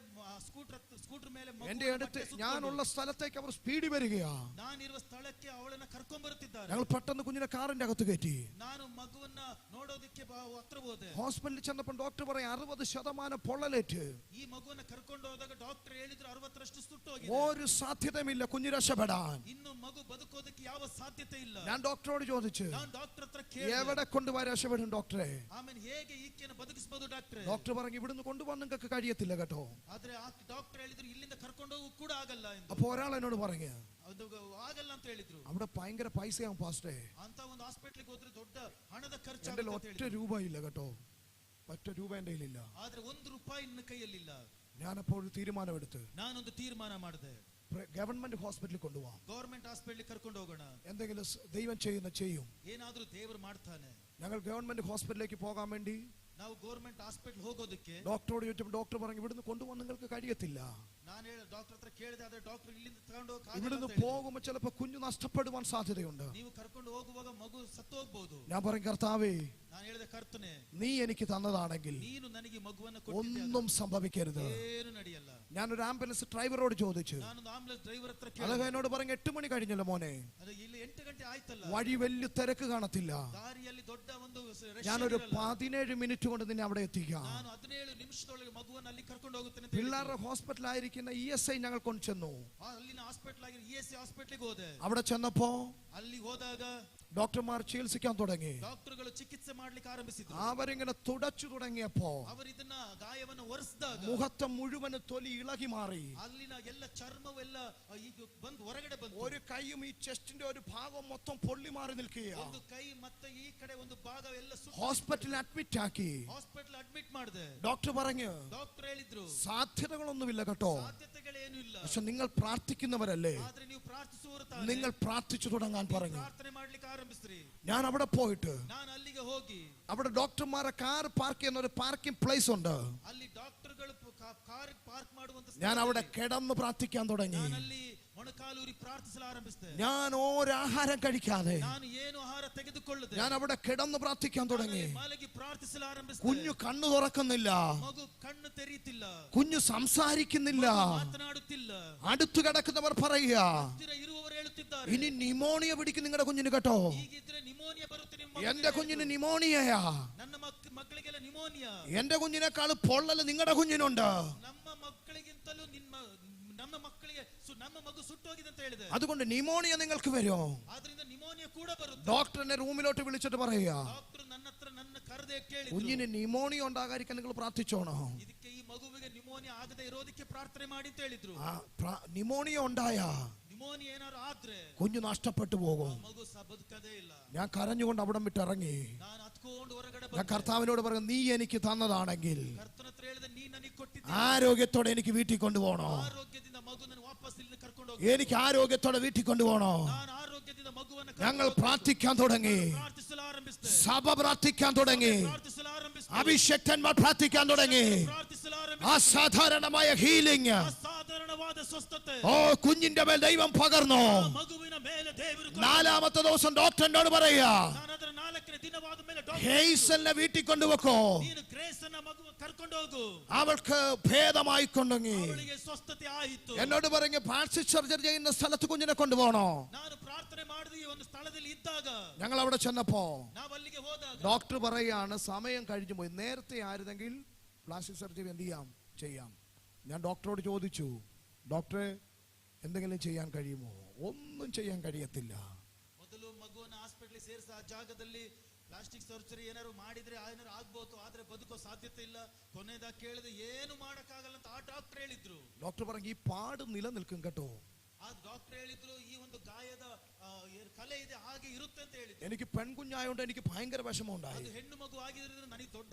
ಸ್ಕೂಟರ್ ಮೇಲೆ എന്റെ അടുത്ത് ഞാനുള്ള സ്ഥലത്തേക്ക് അവർ സ്പീഡിൽ വരികയാ. ನಾನಿರುವ ಸ್ಥಳಕ್ಕೆ ಅವಳನ್ನ ಕರ್ಕೊಂಡ್ ಬರುತ್ತಿದ್ದಾರೆ. ഞങ്ങൾ പെട്ടെന്ന് കുഞ്ഞിനെ കാറിന്റെ അകത്ത് കയറ്റി. ನಾನು ಮಗುವನ್ನ ನೋಡೋದಕ್ಕೆ ಹತ್ರ ಹೋದೆ. ഹോസ്പിറ്റലിൽ ചെന്നപ്പോൾ ഡോക്ടർ പറയാം 60% പൊള്ളലേറ്റ്. ಈ ಮಗುವನ್ನ ಕರ್ಕೊಂಡು ಹೋದಾಗ ಡಾಕ್ಟರ್ ಹೇಳಿದ್ರು 60% ಸುಟ್ಟೋಗಿದೆ, ഒരു സാധ്യതയുമില്ല കുഞ്ഞ് രക്ഷപ്പെടാൻ. ಇನ್ನು ಮಗು ಬದುಕೋದಕ್ಕೆ ಯಾವ ಸಾಧ್ಯತೆ ಇಲ್ಲ. ഞാൻ ഡോക്ടറോട് ചോദിച്ചു, ನಾನು ಡಾಕ್ಟರ್ ಹತ್ರ ಕೇಳಿದೆ, എവിടെ കൊണ്ടുപോയി രക്ഷപ്പെടും ഡോക്ടറെ? ಆಮೇಲೆ ಹೇಗೆ ಈಕೆಯನ್ನು ಬದುಕಿಸಬಹುದು ಡಾಕ್ಟರ್? ഡോക്ടർ പറഞ്ഞു ഇവിടുന്ന് കൊണ്ടുപോകാൻ നിങ്ങൾക്ക് കഴിയത്തില്ല കേട്ടോ. ಆದ್ರೆ ಆ ಡಾಕ್ಟರ್ ಹೇಳಿದ್ರು ಇಲ್ಲಿಂದ ಕರ್ಕೊಂಡು ಹೋಗು ಕೂಡ ಆಗಲ್ಲ ಎಂದು. അപ്പൊ ഒരാൾ എന്നോട് പറഞ്ഞു ಅದು ಆಗಲ್ಲ ಅಂತ ಹೇಳಿದ್ರು. അവിടെ ഭയങ്കര പൈസയാവും പാസ്റ്റേ, ಅಂತ ಒಂದು ಹಾಸ್ಪಿಟಲ್ಗೆ ಹೋದ್ರೆ ದೊಡ್ಡ ಹಣದ എന്റെ ಖರ್ಚಾಗುತ್ತೆ ಅಂತ ഒറ്റ ಹೇಳಿದ್ರು. രൂപ ഇല്ല കേട്ടോ. ഒറ്റ രൂപ എൻ്റെ കയ്യിലില്ല. ಆದ್ರೆ 1 ರೂಪಾಯಿ ನನ್ನ ಕೈಯಲ್ಲಿಲ್ಲ. ഞാനപ്പോൾ ഒരു തീരുമാനമെടുത്ത് ನಾನೊಂದು ತೀರ್ಮಾನ ಮಾಡಿದೆ. ഗവൺമെന്റ് ഹോസ്പിറ്റലിൽ കൊണ്ടുപോവാം. ಗವರ್ನಮೆಂಟ್ ಹಾಸ್ಪಿಟಲ್ ಕರ್ಕೊಂಡು ಹೋಗೋಣ. എന്തെങ്കിലും ദൈവം ചെയ്യും. ಏನಾದರೂ ದೇವರು ಮಾಡ್ತಾನೆ. ഞങ്ങൾ ഗവൺമെന്റ് ഹോസ്പിറ്റലിലേക്ക് പോകാൻ വേണ്ടി ನಾವು ಗವರ್ನಮೆಂಟ್ ಹಾಸ್ಪಿಟಲ್ ಹೋಗೋದಕ್ಕೆ ഡോക്ടറോട് ചോദിച്ചപ്പോൾ ഡോക്ടർ പറഞ്ഞു ഇവിടുന്ന് കൊണ്ടുപോകാൻ നിങ്ങൾക്ക് കഴിയത്തില്ല. ನಾನು ಡಾಕ್ಟರ್ ಹತ್ರ ಕೇಳಿದೆ, ಆದ್ರೆ ಡಾಕ್ಟರ್ ಇಲ್ಲಿಂದ ತಗೊಂಡು ഇവിടുന്ന് പോകുമ്പോൾ ചിലപ്പോൾ കുഞ്ഞു നഷ്ടപ്പെടുവാൻ സാധ്യതയുണ്ട്. ನೀವು ಕರ್ಕೊಂಡು ಹೋಗುವಾಗ ಮಗು ಸತ್ತು ಹೋಗಬಹುದು. ഞാൻ പറയും കർത്താവേ, ನಾನು ಹೇಳಿದೆ ಕರ್ತನೆ, നീ എനിക്ക് തന്നതാണെങ്കിൽ ನೀನು ನನಗೆ ಮಗುವನ್ನು ഒന്നും സംഭവിക്കരുത്. ಏನು ನಡೆಯಲ್ಲ. ഞാനൊരു ആംബുലൻസ് ഡ്രൈവറോട് ചോദിച്ചു. ನಾನೊಂದು ಆಂಬುಲೆನ್ಸ್ ಡ್ರೈವರ್ ಹತ್ರ അദ്ദേഹം എന്നോട് പറഞ്ഞു 8 മണി കഴിഞ്ഞല്ലോ മോനെ, ಅದು ಇಲ್ಲಿ 8 ಗಂಟೆ ಆಯ್ತಲ್ಲ, വഴി വലിയ തിരക്ക് കാണത്തില്ല, ದಾರಿಯಲ್ಲಿ ದೊಡ್ಡ ಒಂದು ഞാനൊരു 17 മിനിറ്റ് കൊണ്ട് നിന്നെ അവിടെ എത്തിക്കാം. ನಾನು 17 ನಿಮಿಷದೊಳಗೆ ಮಗುವನ್ನು ಅಲ್ಲಿ ಕರ್ಕೊಂಡು ಹೋಗುತ್ತೇನೆ. പിള്ളേരുടെ ഹോസ്പിറ്റൽ ആയിരിക്കുന്ന ESI ഞങ്ങൾ കൊണ്ടുചെന്നു. ಅಲ್ಲಿನ ಹಾಸ್ಪಿಟಲ್ ಆಗಿ ESI ಹಾಸ್ಪಿಟಲ್ಗೆ ಹೋದೆ. അവിടെ ചെന്നപ്പോ ಅಲ್ಲಿ ಹೋದಾಗ ഡോക്ടർമാർ ചികിത്സിക്കാൻ തുടങ്ങി. ಡಾಕ್ಟರ್ಗಳು ಚಿಕಿತ್ಸೆ ಮಾಡ್ಲಿಕ್ಕೆ ಆರಂಭಿಸಿದ್ರು. അവരിങ്ങനെ തുടച്ചു തുടങ്ങിയപ്പോ ಅವರು ಇದನ್ನ ಗಾಯವನ್ನು ಒರೆಸಿದಾಗ മുഖത്തെ മുഴുവൻ തൊലി ഇളകി മാറി. ಅಲ್ಲಿನ ಎಲ್ಲ ಚರ್ಮವೆಲ್ಲ ಈಗ ಬಂದು ಹೊರಗಡೆ ಬಂತು. ഒരു കൈയും ഈ ചെസ്റ്റിന്റെ ഒരു ഭാഗം മൊത്തം പൊള്ളി മാറി നിൽക്കുക. ಒಂದು ಕೈ ಮತ್ತೆ ಈ ಕಡೆ ಒಂದು ಭಾಗ ಎಲ್ಲ ഹോസ്പിറ്റലിൽ അഡ്മിറ്റ് ആക്കി. ಹಾಸ್ಪಿಟಲ್ ಅಡ್ಮಿಟ್ ಮಾಡಿದೆ. ഡോക്ടർ പറഞ്ഞു ಡಾಕ್ಟರ್ ಹೇಳಿದ್ರು സാധ്യതകളൊന്നുമില്ല കേട്ടോ, ಸಾಧ್ಯತೆಗಳೇನು ಇಲ್ಲ, പക്ഷെ നിങ്ങൾ പ്രാർത്ഥിക്കുന്നവരല്ലേ, ಆದ್ರೆ ನೀವು ಪ್ರಾರ್ಥಿಸುವವರು നിങ്ങൾ പ്രാർത്ഥിച്ചു തുടങ്ങാൻ പറഞ്ഞു. ಪ್ರಾರ್ಥನೆ ಮಾಡ್ಲಿಕ್ಕೆ ಆರಂಭಿಸ್ರಿ. ഞാൻ അവിടെ പോയിട്ട് ನಾನು ಅಲ್ಲಿಗೆ ಹೋಗಿ അവിടെ ഡോക്ടർമാരെ കാർ പാർക്ക് ചെയ്യുന്ന ഒരു പാർക്കിംഗ് പ്ലേസ് ഉണ്ട്. ಅಲ್ಲಿ ಡಾಕ್ಟರ್ಗಳು ಕಾರ್ ಪಾರ್ಕ್ ಮಾಡುವಂತ ഞാൻ അവിടെ കിടന്ന് പ്രാർത്ഥിക്കാൻ തുടങ്ങി. ನಾನು ಅಲ್ಲಿ ಮೊಣಕಾಲೂರಿ ಪ್ರಾರ್ಥಿಸಲು ಆರಂಭಿಸಿದೆ. ഞാൻ ഒരാഹാരം കഴിക്കാതെ ನಾನು ಏನು ಆಹಾರ ತೆಗೆದುಕೊಳ್ಳದೆ ഞാൻ അവിടെ കിടന്ന് പ്രാർത്ഥിക്കാൻ തുടങ്ങി. ಮಲಗಿ ಪ್ರಾರ್ಥಿಸಲು ಆರಂಭಿಸಿದೆ. കുഞ്ഞു കണ്ണു തുറക്കുന്നില്ല, ಮಗು ಕಣ್ಣು ತೆರೆಯುತ್ತಿಲ್ಲ, കുഞ്ഞു സംസാരിക്കുന്നില്ല. ಮಾತನಾಡುತ್ತಿಲ್ಲ. അടുത്തു കിടക്കുന്നവർ പറയുക, ಹತ್ತಿರ ಇರುವವರು ಹೇಳುತ್ತಿದ್ದಾರೆ, ഇനി ന്യൂമോണിയ പിടിക്കും നിങ്ങളുടെ കുഞ്ഞിന് കേട്ടോ. ಹೀಗಿದ್ರೆ ನಿಮೋನಿಯಾ ಬರುತ್ತೆ ನಿಮ್ಮ എന്റെ കുഞ്ഞിന് ന്യൂമോണിയയാ, ನನ್ನ ಮಕ್ಕಳಿಗೆಲ್ಲ ನಿಮೋನಿಯಾ. എന്റെ കുഞ്ഞിനേക്കാൾ പൊള്ളല് നിങ്ങളുടെ കുഞ്ഞിനുണ്ട്. ನಮ್ಮ ಮಕ್ಕಳಿಗಿಂತಲೂ ನಮ್ಮ ಮಕ್ಕಳಿಗೆ ನಮ್ಮ ಮಗು ಸುಟ್ಟೋಗಿದೆ ಅಂತ ಹೇಳಿದೆ. അതുകൊണ്ട് ന്യൂമോണിയ നിങ്ങൾക്ക് വരും. ಆದ್ರಿಂದ ನಿಮೋನಿಯಾ ಕೂಡ ಬರುತ್ತೆ. ഡോക്ടറിനെ റൂമിലോട്ട് വിളിച്ചിട്ട് പറയുക, ಡಾಕ್ಟರ್ ನನ್ನ ಕರೆದೆ ಕೇಳಿದ್ರು, കുഞ്ഞിന് ന്യൂമോണിയ ഉണ്ടാകാതിരിക്കാൻ നിങ്ങൾ പ്രാർത്ഥിച്ചോണോ. ಇದಕ್ಕೆ ಈ ಮಗುವಿಗೆ ನಿಮೋನಿಯಾ ಆಗದೆ ಇರೋದಕ್ಕೆ ಪ್ರಾರ್ಥನೆ ಮಾಡಿ ಅಂತ ಹೇಳಿದ್ರು. ന്യൂമോണിയ ഉണ്ടായ ನಿಮೋನಿಯಾ ಏನಾದ್ರು ಆದ್ರೆ കുഞ്ഞു നഷ്ടപ്പെട്ടു പോകും. ಮಗು ಬದುಕದೇ ಇಲ್ಲ. ഞാൻ കരഞ്ഞുകൊണ്ട് അവിടം വിട്ടിറങ്ങി. ನಾನು ಹತ್ಕೊಂಡು ಹೊರಗಡೆ ഞാൻ കർത്താവിനോട് പറഞ്ഞു, നീ എനിക്ക് തന്നതാണെങ്കിൽ ಕರ್ತನ ಹತ್ರ ಹೇಳಿದೆ, ನೀ ನನಗೆ ಕೊಟ್ಟಿದ್ದೆ, ആരോഗ്യത്തോടെ എനിക്ക് വീട്ടിൽ കൊണ്ടുപോകണോ, ಆರೋಗ್ಯದಿಂದ ಮಗುವನ್ನು ವಾಪಸ್ ಇಲ್ಲಿ ಕರ್ಕೊಂಡು ಹೋಗಿ, എനിക്ക് ആരോഗ്യത്തോടെ വീട്ടിൽ കൊണ്ടുപോകണോ. ನಾನು ಆರೋಗ್ಯದಿಂದ ಮಗುವನ್ನು ഞങ്ങൾ പ്രാർത്ഥിക്കാൻ തുടങ്ങി, ಪ್ರಾರ್ಥಿಸಲು ಆರಂಭಿಸಿದೆ. സഭ പ്രാർത്ഥിക്കാൻ തുടങ്ങി, ಪ್ರಾರ್ಥಿಸಲು ಆರಂಭಿಸಿದೆ. അഭിഷക്തന്മാർ പ്രാർത്ഥിക്കാൻ തുടങ്ങി. ಪ್ರಾರ್ಥಿಸಲು ಆರಂಭಿಸಿದೆ. അസാധാരണമായ ഹീലിംഗ്, ಅಸಾಧಾರಣವಾದ ಸ್ವಸ್ಥತೆ ഓ കുഞ്ഞിന്റെ മേൽ ദൈവം പകർന്നു. ಮಗುವಿನ ಮೇಲೆ ದೇವರು 4ാമത്തെ ദിവസം ഡോക്ടറിനോട് പറയുക, ನಾನು ಅದರ 4ನೇ ದಿನವಾದ ಮೇಲೆ ഹേസലിനെ വീട്ടിൽ കൊണ്ടുവെക്കോ, ನೀನು ಗ್ರೇಸ್ ಅನ್ನ ಮಗು ಕರ್ಕೊಂಡು ಹೋಗು, അവൾക്ക് ഭേദമായി കൊണ്ടുങ്ങി. ಅವಳಿಗೆ ಸ್ವಸ್ಥತೆ ಆಯಿತು. എന്നോട് പറഞ്ഞു, പ്ലാസ്റ്റിക് സർജറി ചെയ്യുന്ന സ്ഥലത്ത് കുഞ്ഞിനെ കൊണ്ടുപോകണോ. ನಾನು ಪ್ರಾರ್ಥನೆ ಮಾಡಿದ ಈ ಒಂದು ಸ್ಥಳದಲ್ಲಿ ಇದ್ದಾಗ ഞങ്ങൾ അവിടെ ചെന്നപ്പോ ನಾವು ಅಲ್ಲಿಗೆ ಹೋದಾಗ ഡോക്ടർ പറയുകയാണ്, സമയം കഴിഞ്ഞു പോയി, നേരത്തെ ആയിരുന്നെങ്കിൽ പ്ലാസ്റ്റിക് സർജറി എന്ത് ചെയ്യാം. ഞാൻ ഡോക്ടറോട് ചോദിച്ചു, ഡോക്ടറെ എന്തെങ്കിലും ചെയ്യാൻ കഴിയുമോ. ഒന്നും ചെയ്യാൻ കഴിയത്തില്ല. ಮೊದಲು ಮಗುವನ್ನು ಹಾಸ್ಪಿಟಲ್ ಸೇರಿಸ ಆ ಜಾಗದಲ್ಲಿ ಪ್ಲಾಸ್ಟಿಕ್ ಸರ್ಜರಿ ಏನಾದ್ರು ಮಾಡಿದ್ರೆ ಏನಾದ್ರು ಆಗ್ಬಹುದು, ಆದ್ರೆ ಬದುಕೋ ಸಾಧ್ಯತೆ ಇಲ್ಲ. ಕೊನೆಯದಾಗ ಕೇಳಿದ್ರೆ ಏನು ಮಾಡಕ್ಕಾಗಲ್ಲ ಅಂತ ಆ ಡಾಕ್ಟರ್ ಹೇಳಿದ್ರು. ഡോക്ടർ പറഞ്ഞു, ഈ പാട് നിലനിൽക്കും കേട്ടോ. ಆ ಡಾಕ್ಟರ್ ಹೇಳಿದ್ರು, ಈ ಒಂದು ಗಾಯದ ಕಲೆ ಇದೆ, ಹಾಗೆ ಇರುತ್ತೆ ಅಂತ ಹೇಳಿದ್ರು. എനിക്ക് പെൺകുഞ്ഞായോണ്ട് എനിക്ക് ഭയങ്കര വിഷമമുണ്ടായി. ಅದು ಹೆಣ್ಣು ಮಗು ಆಗಿರೋದ್ರಿಂದ ನನಗೆ ದೊಡ್ಡ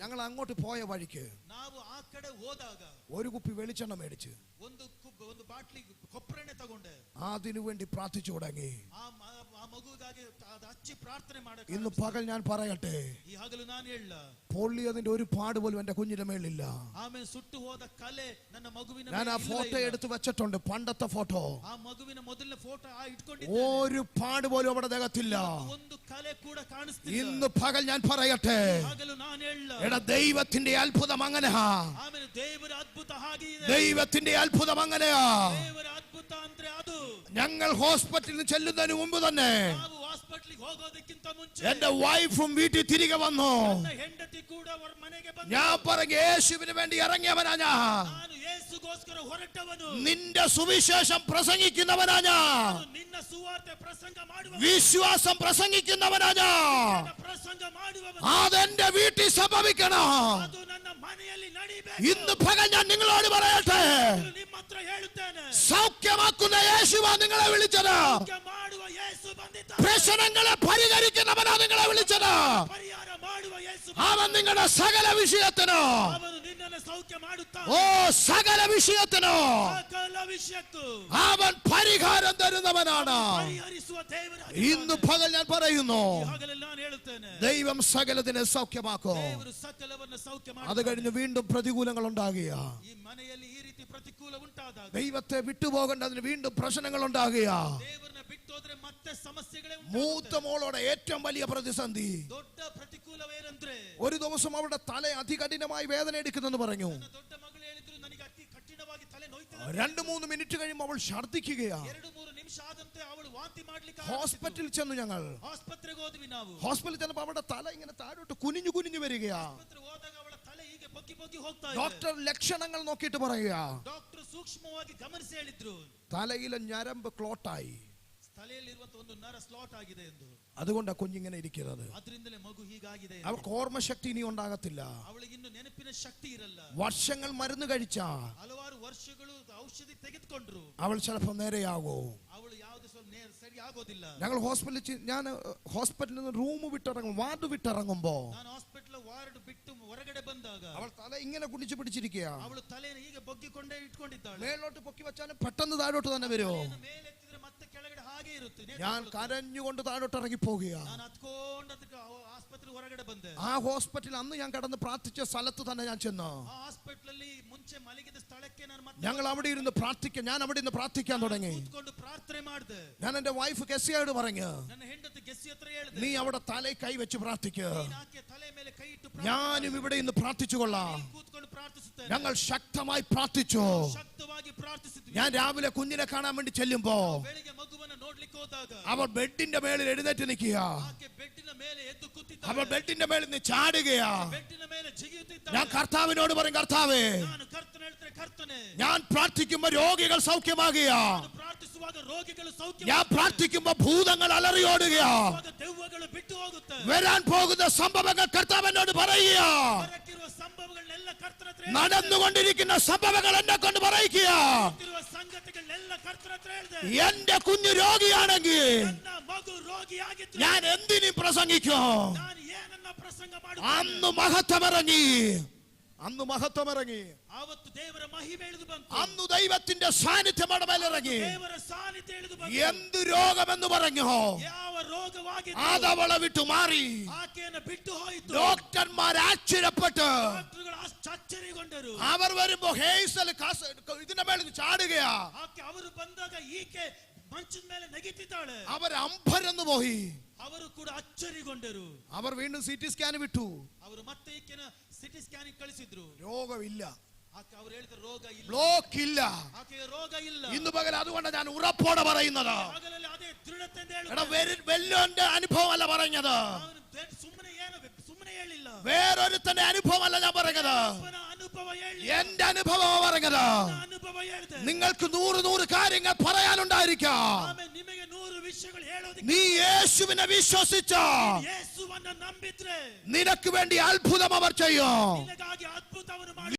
ഞങ്ങൾ അങ്ങോട്ട് പോയ വഴിക്ക് ನಾವು ಆ ಕಡೆ ಹೋದಾಗ ഒരു കുപ്പി വെളിച്ചെണ്ണ മേടിച്ച് ಒಂದು ಬಾಟ್ಲಿ ಕೊಬ್ಬರೆಣ್ಣೆ ತಗೊಂಡೆ. അതിനു വേണ്ടി പ്രാർത്ഥിച്ചു തുടങ്ങി. ಆ ಮಗುವಿಗಾಗಿ ಹಚ್ಚಿ ಪ್ರಾರ್ಥನೆ ಮಾಡಕ್ಕೆ ഇന്ന് പകൽ ഞാൻ പറയട്ടെ, ಈ ಹಗಲು ನಾನು ಹೇಳ, പൊള്ളിയതിന്റെ ഒരു പാട് പോലും എന്റെ കുഞ്ഞിന്റെ മേളില്ല. ಆಮೇಲೆ ಸುಟ್ಟು ಹೋದ ಕಲೆ ನನ್ನ ಮಗುವಿನ ഞാൻ ആ ഫോട്ടോ എടുത്ത് വെച്ചിട്ടുണ്ട്, പണ്ടത്തെ ഫോട്ടോ. ಆ ಮಗುವಿನ ಮೊದಲನೇ ಫೋಟೋ ಇಟ್ಕೊಂಡಿದ್ದೆ. ഒരു പാട് പോലും അവിടെ ദേഹത്തില്ല. ಒಂದು ಕಲೆ ಕೂಡ ಕಾಣಿಸ್ತಿಲ್ಲ. ഇന്ന് പകൽ ഞാൻ പറയട്ടെ, ಹಗಲು ನಾನು ಹೇಳ, എടാ ദൈവത്തിന്റെ അത്ഭുതം അങ്ങനെയാ. ಆಮೇಲೆ ದೇವರ ಅದ್ಭುತ ಹಾಗೆ ಇದೆ. ദൈവത്തിന്റെ അത്ഭുതം അങ്ങനെയാ. ದೇವರ ಅದ್ಭುತ ಅಂದ್ರೆ ಅದು. ഞങ്ങൾ ഹോസ്പിറ്റലിൽ ചെല്ലുന്നതിന് മുമ്പ് തന്നെ ನಾವು ಹಾಸ್ಪಿಟಲ್ ಹೋಗೋದಕ್ಕಿಂತ ಮುಂಚೆ എന്റെ വൈഫും വീട്ടിൽ തിരികെ വന്നു. ನನ್ನ ಹೆಂಡತಿ ಕೂಡ ಅವರ ಮನೆಗೆ ಬಂದು, ഞാൻ പറഞ്ഞു, യേശുവിന് വേണ്ടി ഇറങ്ങിയവനാ ഞാൻ. ನಾನು ಯೇಸುಗೋಸ್ಕರ ಹೊರಟವನು. നിന്റെ സുവിശേഷം പ്രസംഗിക്കുന്നവനാ ഞാൻ. ನಿನ್ನ ಸುವಾರ್ತೆ ಪ್ರಸಂಗ ಮಾಡುವವನು. വിശ്വാസം പ്രസംഗിക്കുന്നവനാ ഞാൻ. ಪ್ರಸಂಗ ಮಾಡುವವನು. അതെന്റെ വീട്ടിൽ സംഭവിക്കണം. ಅದು ನನ್ನ മനಯಲ್ಲಿ ನಡಿಬೇಕು. ഇന്ന് പകൽ ഞാൻ നിങ്ങളോട് പറയട്ടെ, ನಿಮ್ಮ ಹತ್ರ ಹೇಳುತ್ತೇನೆ, സൗഖ്യമാക്കുന്ന യേശുവാ നിങ്ങളെ വിളിച്ചത്. ಮಾಡುವ ಯೇಸು ಬಂದಿದ್ದಾನೆ. പ്രശ്നങ്ങളെ പരിഹരിക്കുന്നവനാ നിങ്ങളെ വിളിച്ചത്. ಪರಿಹಾರ ಮಾಡುವ ಯೇಸು അവൻ നിങ്ങളുടെ സകല വിഷയത്തിനോ ಅವನು ನಿನ್ನನ್ನು ಸೌಖ್ಯ ಮಾಡುತ್ತಾನೆ. ഓ സകല വിഷയത്തിനോ ಸಕಲ ವಿಷಯಕ್ಕೂ അവൻ പരിഹാരം തരുന്നവനാണ്. ಪರಿಹರಿಸುವ ದೇವರಾಗಿದ್ದಾನೆ. ഇന്ന് പകൽ ഞാൻ പറയുന്നു, ಈ ಹಗಲಲ್ಲಿ ನಾನು ಹೇಳುತ್ತೇನೆ, ദൈവം സകലതിനെ സൗഖ്യമാക്കും. ದೇವರು ಸಕಲವನ್ನು ಸೌಖ್ಯ അത് ಮಾಡುತ್ತಾನೆ. കഴിഞ്ഞ് വീണ്ടും പ്രതികൂലങ്ങൾ ഉണ്ടാകുക. ಈ ಮನೆಯಲ್ಲಿ ಈ ರೀತಿ ಪ್ರತಿಕೂಲ ಉಂಟಾದಾಗ ദൈവത്തെ വിട്ടുപോകേണ്ടതിന് വീണ്ടും പ്രശ്നങ്ങൾ ഉണ്ടാകുക. ದೇವರನ್ನ ಬಿಟ್ಟು ಹೋದ್ರೆ ಮತ್ತೆ ಸಮಸ್ಯೆಗಳೇ മൂത്ത ಉಂಟಾಗುತ್ತೆ. മോളോടെ ഏറ്റവും വലിയ പ്രതിസന്ധി, ದೊಡ್ಡ ಪ್ರತಿಕೂಲವೇನೆಂದ್ರೆ ഒരു ദിവസം അവളുടെ തല അതികഠിനമായി വേദന എടുക്കുന്നെന്ന് പറഞ്ഞു. ನನ್ನ ದೊಡ್ಡ ಮಗಳು ಹೇಳಿದ್ರು, ನನಗೆ ಅತಿ ಕಠಿಣವಾಗಿ ತಲೆ ನೋಯ್ತದೆ. 2-3 മിനിറ്റ് കഴിയുമ്പോൾ അവൾ ഛർദ്ദിക്കുകയാ. 2-3 ನಿಮಿಷ ಆದಂತೆ ಅವಳು ವಾಂತಿ ಮಾಡ್ಲಿಕ್ಕೆ ഹോസ്പിറ്റലിൽ ചെന്നു ഞങ്ങൾ. ಆಸ್ಪತ್ರೆಗೆ ಹೋದ್ವಿ ನಾವು. ഹോസ്പിറ്റലിൽ ചെന്നപ്പോൾ അവളുടെ തല ഇങ്ങനെ താഴോട്ട് കുനിഞ്ഞു കുനിഞ്ഞു വരികയാ. ಆಸ್ಪತ್ರೆ ಹೋದಾಗ ಅವಳ ತಲೆ ಹೀಗೆ ಬಗ್ಗಿ ಬಗ್ಗಿ ಹೋಗ್ತಾ ಇದೆ. ഡോക്ടർ ലക്ഷണങ്ങൾ നോക്കിയിട്ട് പറയുക, ಡಾಕ್ಟರ್ ಸೂಕ್ಷ್ಮವಾಗಿ ಗಮನಿಸಿ ಹೇಳಿದ್ರು, തലയിലെ ഞരമ്പ് ക്ലോട്ടായി. ತಲೆಯಲ್ಲಿರುವಂತ ಒಂದು ನರ ಸ್ಲಾಟ್ ಆಗಿದೆ ಎಂದು. അതുകൊണ്ടാ കുഞ്ഞിങ്ങനെ ഇരിക്കുന്നത്. ಅದರಿಂದಲೇ ಮಗು ಹೀಗಾಗಿದೆ. അവൾക്ക് ഓർമ്മശക്തി ഇനി ഉണ്ടാകത്തില്ല. ಅವಳಿಗೆ ಇನ್ನು ನೆನಪಿನ ಶಕ್ತಿ ಇರಲ್ಲ. വർഷങ്ങൾ മരുന്ന് കഴിച്ചാ ಹಲವಾರು ವರ್ಷಗಳು ಔಷಧಿ ತೆಗೆದುಕೊಂಡ್ರು അവൾ ചിലപ്പോൾ നേരെയാകോ. ಅವಳು ಯಾವುದೇ ಸ್ವಲ್ಪ ಸರಿ ಆಗೋದಿಲ್ಲ. ഞങ്ങൾ ഞാൻ ഹോസ്പിറ്റലിൽ നിന്ന് റൂം വിട്ടിറങ്ങും, വാർഡ് വിട്ടിറങ്ങുമ്പോ ನಾನು ಹಾಸ್ಪಿಟಲ್ ವಾರ್ಡ್ ಬಿಟ್ಟು ಹೊರಗಡೆ ಬಂದಾಗ അവൾ തല ഇങ്ങനെ കുടിച്ചു പിടിച്ചിരിക്കുക. ಅವಳು ತಲೆಯನ್ನು ಹೀಗೆ ಬಗ್ಗಿಕೊಂಡೇ ಇಟ್ಕೊಂಡಿದ್ದಾಳೆ. മേലോട്ട് പൊക്കി വെച്ചാലും പെട്ടെന്ന് താഴോട്ട് തന്നെ വരുമോ. ತಲೆಯನ್ನು ಮೇಲೆತ್ತಿದ್ರೆ ಮತ್ತೆ ಕೆಳಗಡೆ ಹಾಗೆ ಇರುತ್ತೆ. ഞാൻ കരഞ്ഞുകൊണ്ട് താഴോട്ട് ഇറങ്ങി പോകുക. ನಾನು ಹತ್ಕೊಂಡು ಅದಕ್ಕೆ ಆಸ್ಪತ್ರೆ ಹೊರಗಡೆ ಬಂದೆ. ആ ഹോസ്പിറ്റലിൽ അന്ന് ഞാൻ കടന്ന് പ്രാർത്ഥിച്ച സ്ഥലത്ത് തന്നെ ഞാൻ ചെന്നു. ಆ ಹಾಸ್ಪಿಟಲ್ ಅಲ್ಲಿ ಮುಂಚೆ ಮಲಗಿದ ಸ್ಥಳಕ್ಕೆ ನಾನು ಮತ್ತೆ ഞങ്ങൾ അവിടെ ഇരുന്ന് പ്രാർത്ഥിക്കാൻ ഞാൻ അവിടെ ഇരുന്ന് പ്രാർത്ഥിക്കാൻ തുടങ്ങി. ಕೂತ್ಕೊಂಡು ಪ್ರಾರ್ಥನೆ ಮಾಡಿದೆ. ഞാൻ എന്റെ വൈഫ് കെസിയോട് പറഞ്ഞു, ನನ್ನ ಹೆಂಡತಿ ಗೆಸ್ಸಿ ಹತ್ರ ಹೇಳಿದೆ, നീ അവിടെ തലേ കൈ വെച്ച് പ്രാർത്ഥിക്കുക, ನೀನು ಆಕೆ ತಲೆ ಮೇಲೆ ಕೈ ಇಟ್ಟು ഞാനും ഇവിടെ ഇന്ന് പ്രാർത്ഥിച്ചു കൊള്ളാം. ಕೂತ್ಕೊಂಡು ಪ್ರಾರ್ಥಿಸುತ್ತೇನೆ. ഞങ്ങൾ ശക്തമായി പ്രാർത്ഥിച്ചു. ಶಕ್ತವಾಗಿ ಪ್ರಾರ್ಥಿಸಿದ್ವಿ. ഞാൻ രാവിലെ കുഞ്ഞിനെ കാണാൻ വേണ്ടി ചെല്ലുമ്പോ ಬೆಳಿಗ್ಗೆ ಮಗುವನ್ನ ನೋಡ್ಲಿಕ್ಕೆ ಹೋದಾಗ അവൾ ബെഡിന്റെ മേളിൽ എഴുന്നേറ്റ് നിൽക്കുക. ಆಕೆ ಬೆಡ್ಡಿನ ಮೇಲೆ ಎದ್ದು ಕೂತಿದ್ದಾಳೆ. അവൾ ബെഡിന്റെ മേളിൽ നിന്ന് ചാടുകയാ. ಬೆಡ್ಡಿನ ಮೇಲೆ ಜಿಗಿಯುತ್ತಿದ್ದಾಳೆ. ഞാൻ കർത്താവിനോട് പറയും, കർത്താവേ, ನಾನು ಕರ್ತನೆ ಹೇಳ್ತೇನೆ, ಕರ್ತನೆ, ഞാൻ പ്രാർത്ഥിക്കുമ്പോ രോഗികൾ സൗഖ്യമാകുകയാ. ನಾನು ಪ್ರಾರ್ಥಿಸುವಾಗ ರೋಗಿಗಳು ಸೌಖ್ಯ, ഞാൻ പ്രാർത്ഥിക്കുമ്പോ ഭൂതങ്ങൾ അലറിയോടുകയാ. ದೆವ್ವಗಳು ಬಿಟ್ಟು ಹೋಗುತ್ತೆ. വരാൻ പോകുന്ന സംഭവങ്ങൾ കർത്താവിനോട് പറയുക. ಹೊರಕ್ಕಿರುವ ಸಂಭವಗಳನ್ನೆಲ್ಲ ಕರ್ತನ ಹತ್ರ നടന്നുകൊണ്ടിരിക്കുന്ന സംഭവങ്ങൾ എന്നെ കൊണ്ട് പറയിക്കുക. ಹೇಳ್ತಿರುವ ಸಂಗತಿಗಳನ್ನೆಲ್ಲ ಕರ್ತನ ಹತ್ರ ಹೇಳಿದೆ. എന്റെ കുഞ്ഞു രോഗിയാണെങ്കിൽ ನನ್ನ ಮಗು ರೋಗಿಯಾಗಿದ್ರೆ ഞാൻ എന്തിനും പ്രസംഗിക്കും. ನಾನು ಏನನ್ನ ಪ್ರಸಂಗ അന്ന് മഹത്വമിറങ്ങി. അന്ന് മഹത്വമിറങ്ങി. ಆವತ್ತು ದೇವರ ಮಹಿಮೆ ಇಳಿದು ಬಂತು. അന്ന് ദൈവത്തിന്റെ സാന്നിധ്യം അവിടെ മേലിറങ്ങി. ದೇವರ ಸಾನ್ನಿಧ್ಯ ಇಳಿದು ಬಂತು. എന്ത് രോഗമെന്ന് പറഞ്ഞു ಯಾವ ರೋಗವಾಗಿತ್ತು അതവളെ വിട്ടു മാറി. ಆಕೆಯನ್ನು ಬಿಟ್ಟು ಹೋಯಿತು. ഡോക്ടർമാർ ആശ്ചര്യപ്പെട്ട് ಡಾಕ್ಟರ್ಗಳು ಆಶ್ಚರ್ಯಗೊಂಡರು. അവർ വരുമ്പോ ഹേസൽ ഇതിന്റെ മേളിൽ ചാടുകയാ. ಆಕೆ ಅವರು ಬಂದಾಗ ಈಕೆ ಮಂಚದ ಮೇಲೆ ನಗಿತಿದ್ದಾಳೆ. അവർ അമ്പരന്ന് പോയി. ಅವರು ಕೂಡ ಅಚ್ಚರಿಗೊಂಡರು. അവർ വീണ്ടും സിറ്റി സ്കാൻ വിട്ടു. ಅವರು ಮತ್ತೆ ಈಕೆನ ಸಿಟಿ ಸ್ಕ್ಯಾನಿಂಗ್ ಕಳಿಸಿದ್ರು. രോഗമില്ല, ಆಕೆ ಅವರು ಹೇಳಿದ್ರು ರೋಗ ಇಲ್ಲ, ബ്ലോക്ക് ഇല്ല. ಆಕೆಗೆ ರೋಗ ಇಲ್ಲ. ഇന്ന് പകൽ അതുകൊണ്ട് ഞാൻ ഉറപ്പോടെ പറയുന്നത്, ಹಗಲಲ್ಲಿ ಅದೇ ದೃಢತೆಯಿಂದ എടാ ಹೇಳುತ್ತಾರೆ. വെല്ലോന്റെ അനുഭവം അല്ല പറഞ്ഞത്, ಅವನು ಸುಮ್ಮನೆ ಹೇಳಿಲ್ಲ. വേറൊരുത്തന്റെ അനുഭവം അല്ല ഞാൻ പറഞ്ഞത്, ಅವನ ಅನುಭವ ಹೇಳಿಲ್ಲ. എന്റെ അനുഭവം പറഞ്ഞത്. ಅನುಭವ ಹೇಳಿದೆ. നിങ്ങൾക്ക് 100 കാര്യങ്ങൾ പറയാനുണ്ടായിരിക്കാം. ಆಮೇಲೆ ನಿಮಗೆ 100 ವಿಷಯಗಳು ಹೇಳೋದಕ್ಕೆ നീ യേശുവിനെ വിശ്വസിച്ച ಯೇಸುವನ್ನ ನಂಬಿದ್ರೆ നിനക്ക് വേണ്ടി അത്ഭുതം അവർ ചെയ്യും. ನಿನಗಾಗಿ ಅದ್ಭುತವನ್ನು ಮಾಡಿ